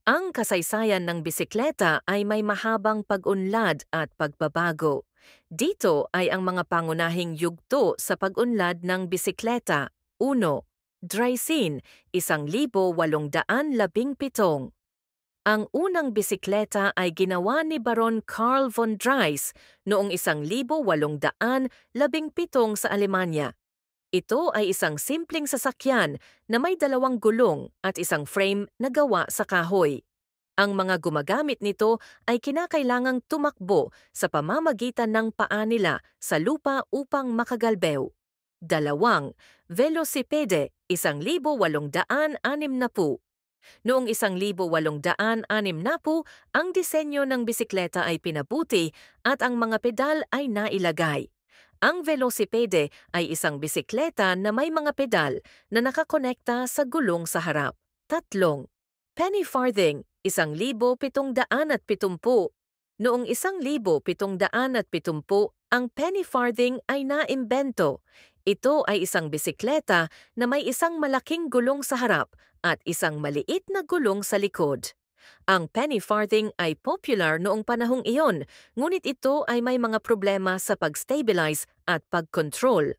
Ang kasaysayan ng bisikleta ay may mahabang pag-unlad at pagbabago. Dito ay ang mga pangunahing yugto sa pag-unlad ng bisikleta. 1. Draisine, 1817. Ang unang bisikleta ay ginawa ni Baron Karl von Drais noong 1817 sa Alemanya. Ito ay isang simpleng sasakyan na may dalawang gulong at isang frame na gawa sa kahoy. Ang mga gumagamit nito ay kinakailangang tumakbo sa pamamagitan ng paa nila sa lupa upang makagalbew. Dalawang, velosipede, 1860. Noong 1860, ang disenyo ng bisikleta ay pinabuti at ang mga pedal ay nailagay. Ang velosipede ay isang bisikleta na may mga pedal na nakakonekta sa gulong sa harap. Tatlong, penny farthing, 1770. Noong 1770, ang penny farthing ay naimbento. Ito ay isang bisikleta na may isang malaking gulong sa harap at isang maliit na gulong sa likod. Ang penny farthing ay popular noong panahong iyon, ngunit ito ay may mga problema sa pag-stabilize at pag-control.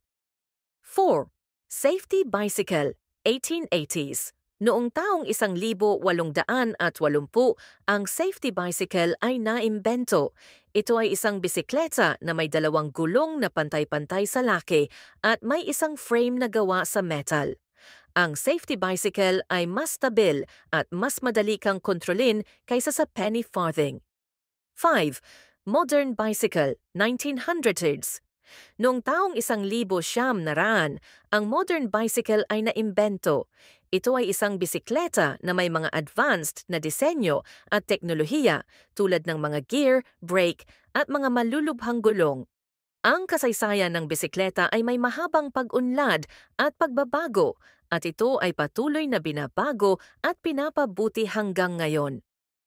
4. Safety bicycle, 1880s. Noong taong 1880, ang safety bicycle ay naimbento. Ito ay isang bisikleta na may dalawang gulong na pantay-pantay sa laki at may isang frame na gawa sa metal. Ang safety bicycle ay mas stabil at mas madali kang kontrolin kaysa sa penny farthing. 5. Modern bicycle, 1900s. Noong taong 1900, ang modern bicycle ay naimbento. Ito ay isang bisikleta na may mga advanced na disenyo at teknolohiya tulad ng mga gear, brake at mga malulubhang gulong. Ang kasaysayan ng bisikleta ay may mahabang pag-unlad at pagbabago at ito ay patuloy na binabago at pinapabuti hanggang ngayon.